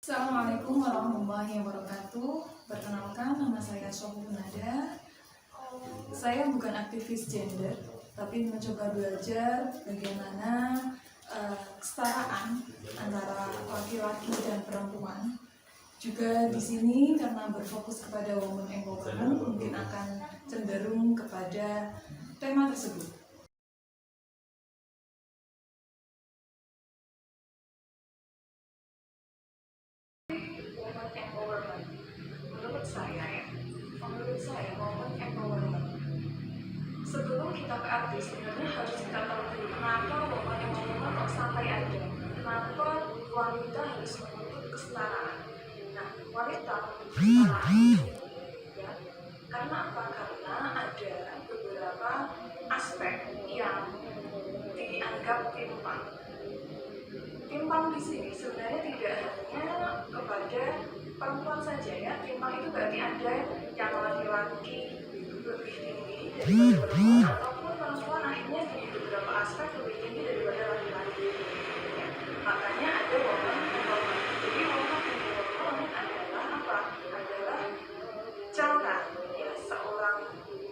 Assalamualaikum warahmatullahi wabarakatuh. Perkenalkan, nama saya Syofunada. Saya bukan aktivis gender, tapi mencoba belajar bagaimana kesetaraan antara laki-laki dan perempuan. Juga di sini karena berfokus kepada women empowerment, mungkin akan cenderung kepada tema tersebut. Women empowerment, menurut saya women empowerment. Sebelum kita ke arti, sebenarnya harus kita tahu dulu kenapa women empowerment kok sampai ada. Kenapa wanita harus menuntut kesetaraan. Nah, wanita menuntut kesetaraan, ya, karena apa? Karena ada beberapa aspek yang dianggap timpang. Timpang di sini sebenarnya tidak hanya kepada perempuan saja, ya. Timpang itu berarti ada yang laki-laki lebih tinggi daripada perempuan, ataupun perempuan akhirnya di beberapa aspek lebih tinggi daripada laki-laki, ya. Makanya ada woman empowerment. Jadi woman empowerment adalah apa? Adalah cara, ya, seorang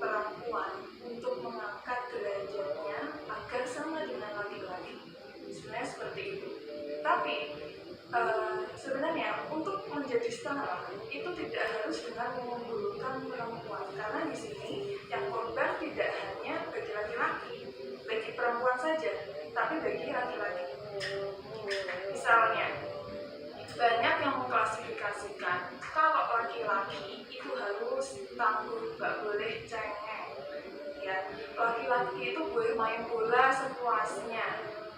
perempuan untuk mengangkat derajatnya agar sama dengan laki-laki. Sebenarnya seperti itu. Tapi sebenarnya untuk menjadi setara itu tidak harus dengan mengunggulkan perempuan, karena di sini yang korban tidak hanya bagi laki-laki, bagi perempuan saja, tapi bagi laki-laki. Misalnya, banyak yang mengklasifikasikan kalau laki-laki itu harus tangguh, nggak boleh cengeng, ya. Laki-laki itu boleh main bola sepuasnya,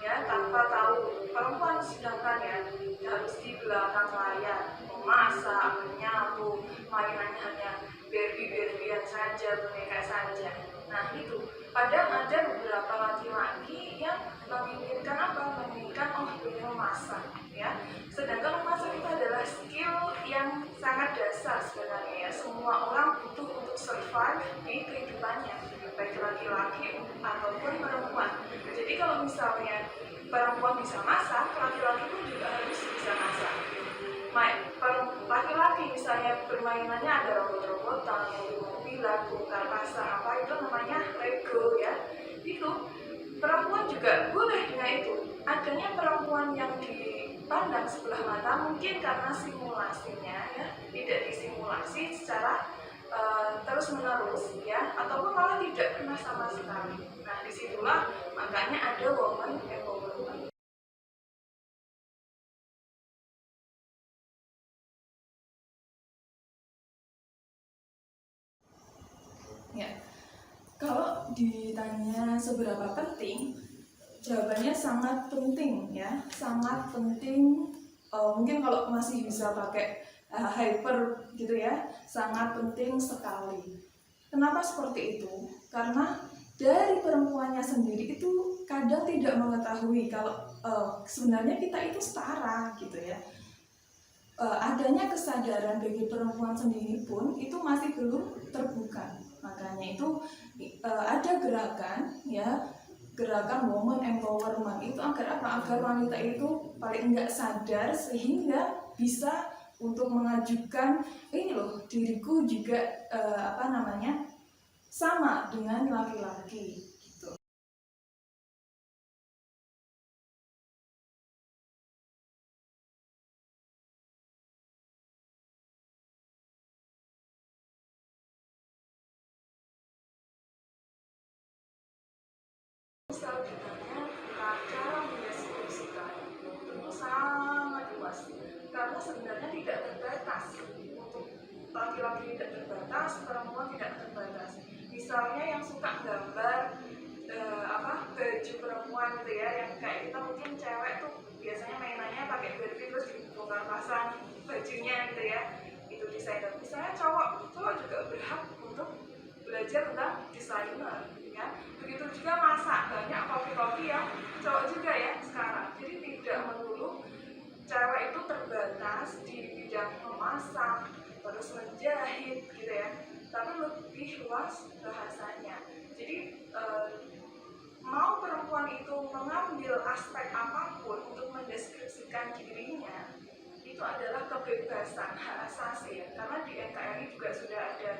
ya, tanpa tahu. Perempuan sedangkan ya harus di belakang layar, memasak, menyapu, mainannya hanya Barbie-Barbian saja, boneka saja. Nah itu, padahal ada beberapa laki-laki yang menginginkan apa? Menginginkan ini memasak, ya. Sedangkan memasak itu adalah skill yang sangat dasar sebenarnya, ya. Semua orang butuh untuk survive di kehidupannya, baik laki-laki ataupun perempuan. Jadi kalau misalnya perempuan bisa masak, laki-laki pun juga harus bisa masak. Laki-laki misalnya permainannya ada robot-robotan, mobil-mobilan, bongkar pasang, apa itu namanya Lego, ya. Itu perempuan juga boleh dengan itu. Adanya perempuan yang dipandang sebelah mata mungkin karena simulasinya, ya, tidak disimulasi secara terus menerus, ya, ataupun malah tidak pernah sama sekali. Nah disitulah makanya ada woman empowerment. Ya, kalau ditanya seberapa penting, jawabannya sangat penting, ya, sangat penting. Mungkin kalau masih bisa pakai hyper gitu, ya, sangat penting sekali. Kenapa seperti itu? Karena dari perempuannya sendiri itu kadang tidak mengetahui kalau sebenarnya kita itu setara gitu, ya. Adanya kesadaran bagi perempuan sendiri pun itu masih belum terbuka. Makanya itu ada gerakan, ya, gerakan woman empowerment itu agar apa? Agar wanita itu paling enggak sadar sehingga bisa untuk mengajukan ini loh, diriku juga sama dengan laki-laki gitu. Misal ditanya cara mendeskripsikan tentu sangat luas, karena sebenarnya tidak terbatas. Untuk laki-laki tidak terbatas, perempuan tidak terbatas. Misalnya yang suka gambar baju perempuan gitu, ya, yang kayak kita mungkin cewek tuh biasanya mainannya pakai Barbie terus dibongkar pasang bajunya gitu, ya, itu desainer. Misalnya cowok juga berhak untuk belajar tentang desainer, ya. Begitu juga masak, banyak kopi-kopi yang cowok juga, ya, sekarang. Jadi tidak melulu cewek itu terbatas di bidang memasak, terus menjahit gitu, ya, tapi lebih luas bahasanya. Jadi mau perempuan itu mengambil aspek apapun untuk mendeskripsikan dirinya, itu adalah kebebasan hak asasi ya, karena di NKRI juga sudah ada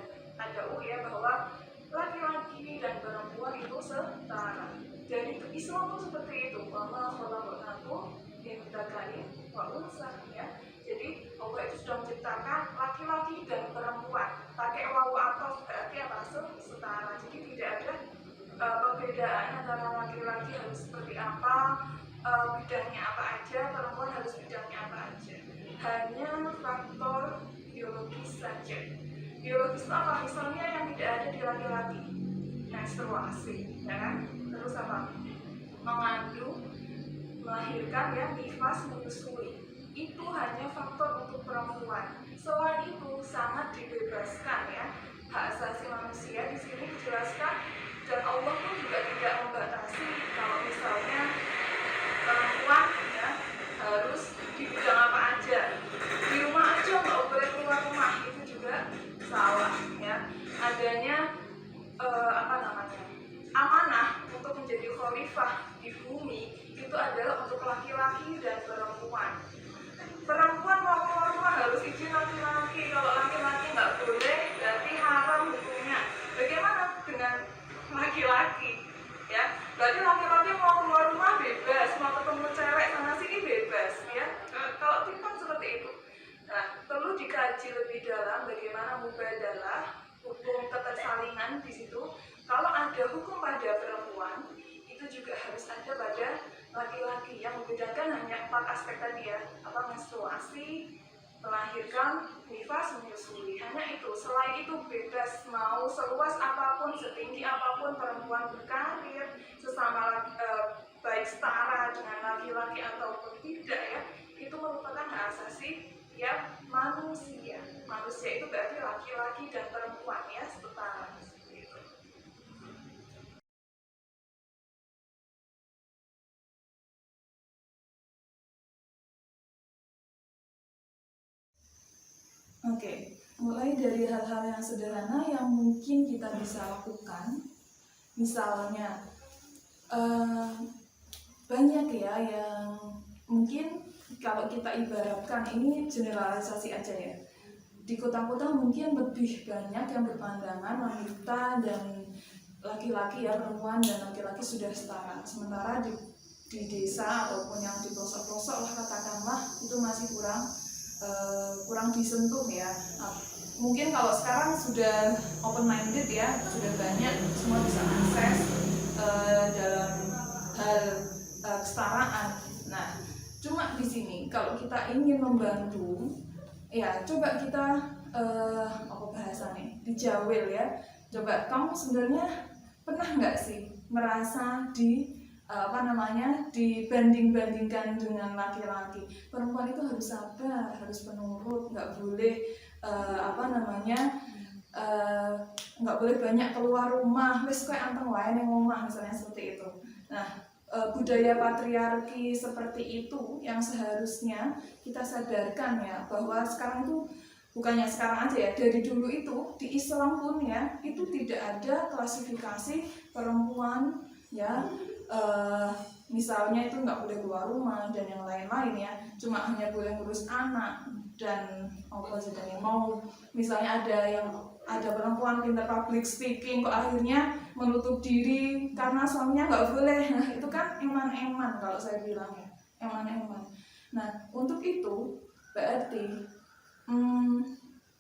ya bahwa laki-laki dan perempuan itu setara. Jadi Islam itu seperti itu, bahwa khalaqnakum min dzakarin wa unsa ya. Jadi Allah itu sudah menciptakan laki-laki dan perempuan. Pakai wawu atau berarti apa? Setara. Jadi tidak ada perbedaan antara laki-laki harus seperti apa, bidangnya apa aja, perempuan harus bidangnya apa aja. Hanya faktor biologis saja. Biologis itu apa? Misalnya yang tidak ada di laki-laki, menstruasi, ya kan? Terus apa? Mengandung, melahirkan, ya, nifas, menyusui. Itu hanya faktor untuk perempuan. Selain itu sangat dibebaskan ya. Hak asasi manusia di sini dijelaskan, dan Allah pun juga tidak membatasi kalau misalnya perempuan ya harus di bidang apa aja, di rumah aja nggak boleh keluar rumah, itu juga salah ya. Adanya amanah untuk menjadi khalifah di bumi itu adalah untuk laki-laki dan perempuan. Perempuan mau keluar rumah harus izin laki-laki, kalau laki-laki nggak boleh berarti haram hukumnya. Bagaimana dengan laki-laki ya? Berarti laki-laki mau keluar rumah bebas, mau ketemu cewek sana sini bebas ya. Kalau kan seperti itu. Nah, perlu dikaji lebih dalam bagaimana mubadalah, hukum ketersalingan di situ. Kalau ada hukum pada perempuan, itu juga harus ada pada laki-laki. Yang membedakan hanya 4 aspek tadi ya, apa, menstruasi, melahirkan, nifas, menyusui. Hanya itu. Selain itu bebas, mau seluas apapun, setinggi apapun perempuan berkarir, sesama baik setara dengan laki-laki ataupun tidak ya, itu merupakan hak asasi ya manusia. Manusia itu berarti laki-laki dan perempuan ya, setara. Oke, mulai dari hal-hal yang sederhana yang mungkin kita bisa lakukan. Misalnya banyak ya yang mungkin kalau kita ibaratkan, ini generalisasi aja ya. Di kota-kota mungkin lebih banyak yang berpandangan wanita dan laki-laki ya, perempuan dan laki-laki sudah setara. Sementara di desa ataupun yang di pelosok-pelosok lah katakanlah, itu masih kurang disentuh ya. Mungkin kalau sekarang sudah open minded ya, sudah banyak, semua bisa akses dalam hal kesetaraan. Nah, cuma di sini kalau kita ingin membantu ya, coba kita apa bahasanya, dijawil ya. Coba kamu sebenarnya pernah nggak sih merasa dibanding-bandingkan dengan laki-laki? Perempuan itu harus sabar, harus penurut, nggak boleh nggak boleh banyak keluar rumah, wis kayak anteng wae ning omah, misalnya seperti itu. Nah, budaya patriarki seperti itu yang seharusnya kita sadarkan ya, bahwa sekarang itu bukannya sekarang aja ya, dari dulu itu di Islam pun ya, itu tidak ada klasifikasi perempuan ya, misalnya itu nggak boleh keluar rumah dan yang lain-lain ya, cuma hanya boleh ngurus anak dan mau misalnya ada perempuan pintar public speaking kok akhirnya menutup diri karena suaminya nggak boleh. Nah, itu kan eman-eman kalau saya bilang ya, eman-eman. Nah, untuk itu berarti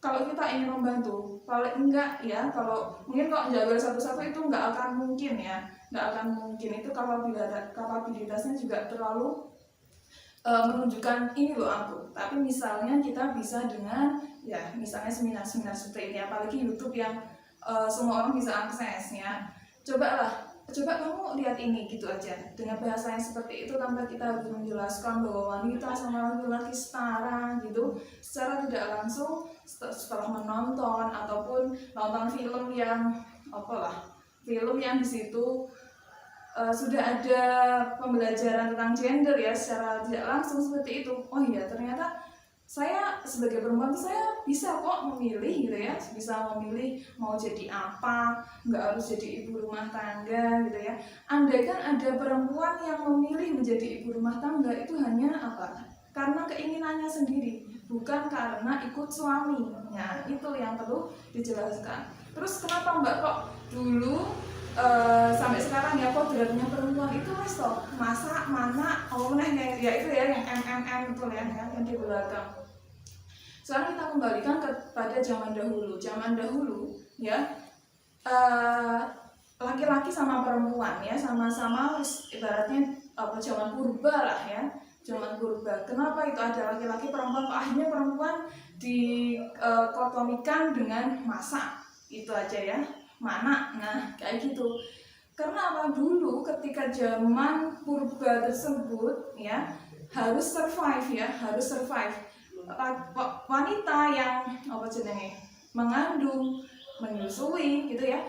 kalau kita ingin membantu, paling enggak ya, kalau mungkin kalau jaga satu-satu itu nggak akan mungkin ya, nggak akan mungkin. Itu kapabilitasnya juga terlalu menunjukkan ini loh aku. Tapi misalnya kita bisa dengan ya misalnya seminar-seminar seperti ini, apalagi YouTube yang semua orang bisa aksesnya. Coba kamu lihat ini gitu aja, dengan bahasa yang seperti itu, tanpa kita harus menjelaskan bahwa wanita sama laki-laki setara gitu, secara tidak langsung setelah menonton ataupun nonton film yang film yang di situ sudah ada pembelajaran tentang gender ya, secara tidak langsung seperti itu. Oh iya, ternyata saya sebagai perempuan saya bisa kok memilih gitu ya, bisa memilih mau jadi apa, nggak harus jadi ibu rumah tangga gitu ya. Andaikan ada perempuan yang memilih menjadi ibu rumah tangga, itu hanya karena keinginannya sendiri, bukan karena ikut suami. Nah, itu yang perlu dijelaskan. Terus kenapa Mbak kok dulu sampai sekarang ya kodratnya perempuan itu mas toh masak mana ya itu ya yang itu ya yang di belakang. Sekarang kita kembalikan kepada zaman dahulu. Zaman dahulu ya laki-laki sama perempuan ya sama-sama ibaratnya zaman purba lah ya, zaman purba. Kenapa itu ada laki-laki perempuan? Akhirnya perempuan dikotomikan dengan masak itu aja ya, mana. Nah kayak gitu. Karena apa, dulu ketika zaman purba tersebut ya harus survive ya, harus survive. Wanita yang mengandung, menyusui gitu ya,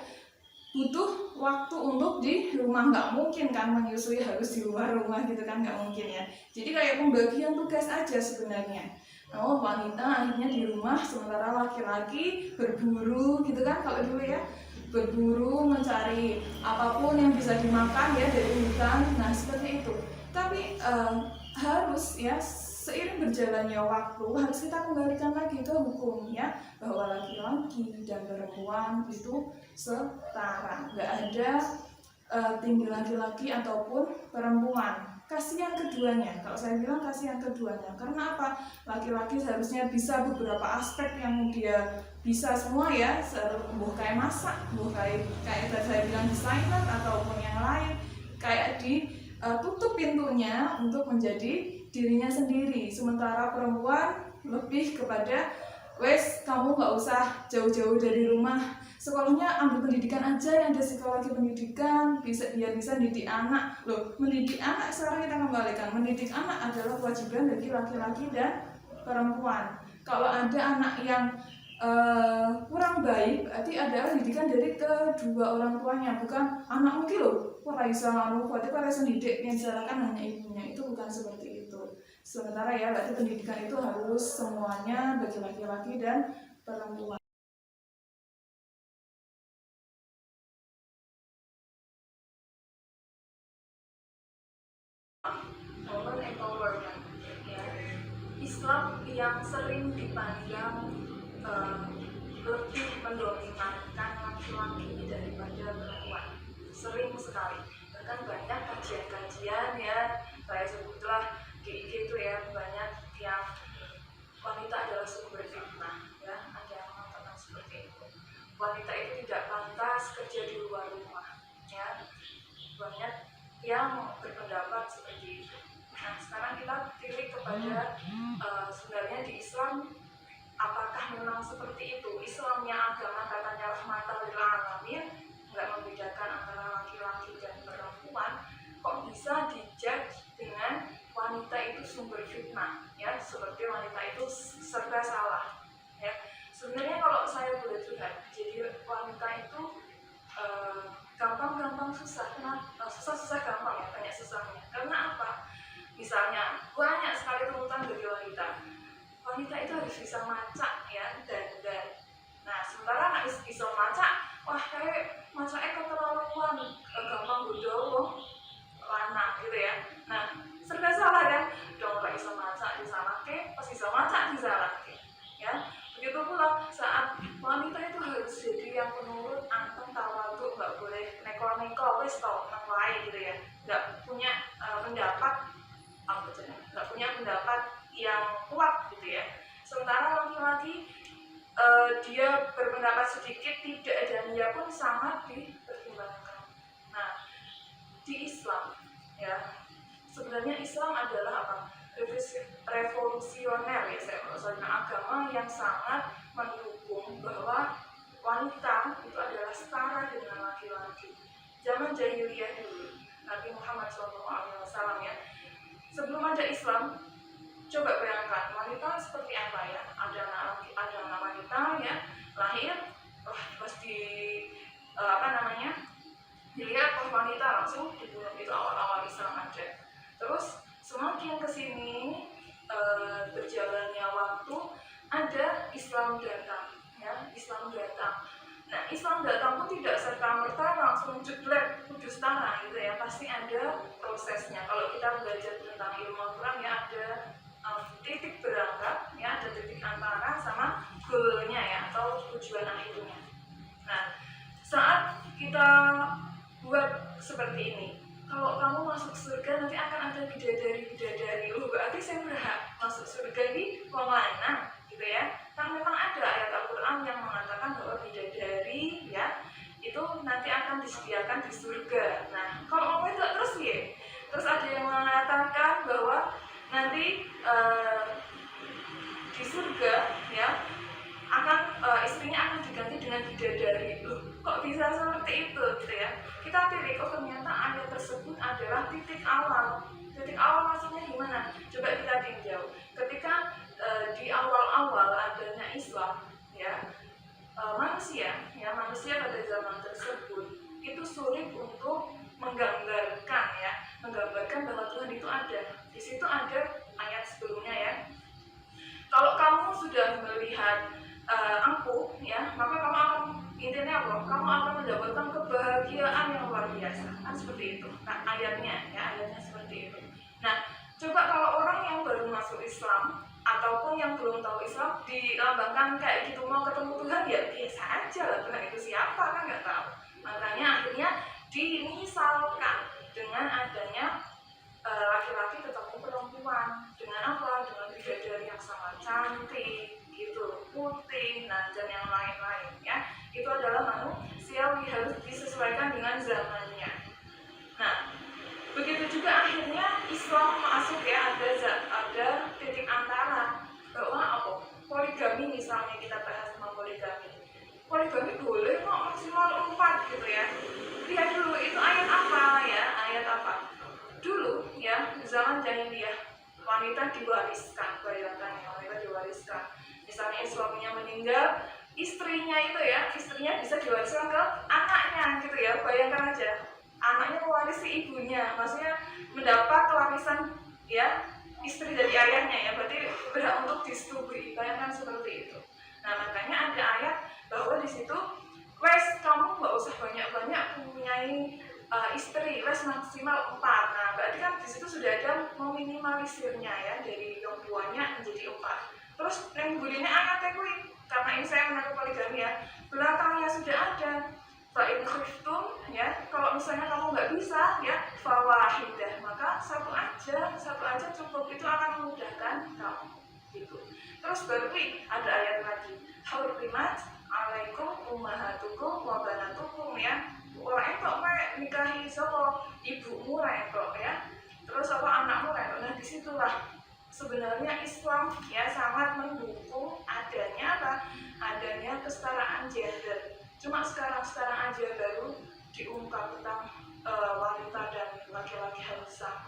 butuh waktu untuk di rumah. Nggak mungkin kan menyusui harus di luar rumah gitu kan, nggak mungkin ya. Jadi kayak pembagian tugas aja sebenarnya. Wanita akhirnya di rumah, sementara laki-laki berburu gitu kan kalau dulu ya, berburu mencari apapun yang bisa dimakan ya dari hutan. Nah seperti itu. Tapi harus ya seiring berjalannya waktu harus kita kembalikan lagi ke hukum ya, bahwa laki-laki dan perempuan itu setara, nggak ada tinggi laki-laki ataupun perempuan. Kasihan keduanya, kalau saya bilang kasihan keduanya. Karena apa? Laki-laki seharusnya bisa beberapa aspek yang dia bisa semua ya, kayak masak, kayak tadi saya bilang desainer ataupun yang lain, kayak tutup pintunya untuk menjadi dirinya sendiri. Sementara perempuan lebih kepada kamu nggak usah jauh-jauh dari rumah, sekolahnya ambil pendidikan aja yang ada psikologi pendidikan, biar bisa mendidik anak. Mendidik anak sekarang kita kembalikan, mendidik anak adalah kewajiban bagi laki-laki dan perempuan. Kalau ada anak yang kurang baik, berarti ada pendidikan dari kedua orang tuanya, bukan anak mungkin berarti para sendidik yang disalahkan hanya ibunya. Itu bukan seperti itu. Sementara ya berarti pendidikan itu harus semuanya bagi laki-laki dan perempuan. Women empowerment ya. Islam yang sering dipandang lebih mendominankan laki-laki daripada perempuan, sering sekali. Bahkan banyak kajian-kajian ya, saya sebutlah GIG itu ya, banyak yang wanita adalah sumber fitnah ya, ada yang mengatakan seperti itu. Wanita itu tidak pantas kerja di luar rumah ya, banyak yang berpendapat seperti itu. Nah sekarang kita pilih kepada sebenarnya di Islam apakah memang seperti itu? Islamnya agama katanya rahmatan lil alamin, nggak membedakan antara laki-laki dan perempuan, kok bisa dijudge dengan wanita itu sumber fitnah ya, seperti wanita itu serba salah ya. Sebenarnya kalau saya boleh curhat, jadi wanita itu gampang-gampang susah. Kenapa? Susah-susah gampang ya, banyak susahnya. Karena apa? Misalnya banyak sekali tuntutan bagi wanita. Wanita itu harus bisa masak ya, dan nah sementara nggak bisa masak, wah kayak masaknya keterlaluan, gampang bodoh lanang gitu ya. Nah serba salah kan, dong nggak bisa masak disalahke, pas bisa masak disalahke ya. Begitu pula saat wanita itu harus jadi yang penurut, anteng, tawaduk, nggak boleh neko-neko, wes tau nang lain gitu ya, nggak punya pendapat nggak punya pendapat yang kuat gitu ya. Sementara laki-laki dia berpendapat sedikit, tidak dan dia pun sangat dipertimbangkan. Nah di Islam ya, sebenarnya Islam adalah apa? Revolusioner ya, soalnya agama yang sangat mendukung bahwa wanita itu adalah setara dengan laki-laki. Zaman jahiliyah dulu, Nabi Muhammad SAW ya, sebelum ada Islam, coba bayangkan wanita seperti apa ya? Ada anak wanita ya lahir, pas dilihat wanita langsung dibunuh. Itu awal-awal Islam ada. Terus semakin kesini berjalannya waktu, ada Islam datang ya, Islam datang. Nah Islam datang pun tidak serta-merta langsung jeblek kudus tanah gitu ya, pasti ada prosesnya. Kalau kita belajar tentang ilmu Al-Quran ya, ada titik berangkat ya, ada antara sama goalnya ya, atau tujuan akhirnya. Nah, saat kita buat seperti ini, kalau kamu masuk surga nanti akan ada bidadari. Berarti saya berhak masuk surga di mana gitu ya. Kan memang ada ayat Al-Quran yang mengatakan bahwa bidadari ya itu nanti akan disediakan di surga. Nah, kalau mau itu terus ya, terus ada yang mengatakan bahwa nanti di surga ya akan istrinya akan diganti dengan bidadari. Loh, kok bisa seperti itu gitu ya? Kita tilik, oh ternyata ayat tersebut adalah titik awal. Titik awal maksudnya gimana? Coba kita tinjau. Ketika di awal-awal adanya Islam ya, manusia pada zaman tersebut itu sulit untuk menggambarkan bahwa Tuhan itu ada. Di situ ada ayat sebelumnya ya. Kalau kamu sudah melihat aku ya, maka kamu akan intinya apa? Kamu akan mendapatkan kebahagiaan yang luar biasa. Kan seperti itu. Nah, ayatnya seperti itu. Nah, coba kalau orang yang baru masuk Islam ataupun yang belum tahu Islam dilambangkan kayak gitu, mau ketemu Tuhan ya biasa aja lah, Tuhan itu siapa kan nggak tahu. Makanya akhirnya dimisalkan dengan adanya laki-laki ketemu perempuan dengan apa? Dengan bidadari yang sangat cantik gitu, putih, dan yang lain-lain ya. Itu adalah manusia harus disesuaikan dengan zamannya. Nah, begitu juga akhirnya Islam masuk ya, ada titik antara bahwa apa? Poligami misalnya, kita bahas tentang poligami. Poligami boleh kok maksimal 4 gitu ya. Lihat dulu itu ayat apa ya? Ayat apa? Dulu ya, zaman jahiliyah wanita diwariskan, bayangkan ya, wanita diwariskan. Misalnya suaminya meninggal, istrinya bisa diwariskan ke anaknya gitu ya. Bayangkan aja, anaknya mewarisi ibunya, maksudnya mendapat warisan ya istri dari ayahnya ya, berarti berhak untuk disetujui. Bayangkan seperti itu. Nah, makanya ada ayat bahwa di situ kamu nggak usah banyak-banyak mempunyai istri, maksimal 4. Nah, berarti kan di situ sudah ada meminimalisirnya ya, dari yang tuanya menjadi 4. Terus yang bulinya anak tekui, karena ini saya mengaku poligami ya, belakangnya sudah ada fa'in khiftum ya, kalau misalnya kamu nggak bisa ya fawahidah, maka satu aja cukup, itu akan memudahkan kamu gitu. Terus baru ada ayat lagi, hurrimat alaikum ummahatukum wa banatukum ya, orang itu nikahi sapa ibumu lah ya, terus apa anakmu lah. Nah, disitulah sebenarnya Islam ya sangat mendukung adanya kesetaraan gender. Cuma sekarang aja baru diungkap tentang wanita dan laki-laki harus sama.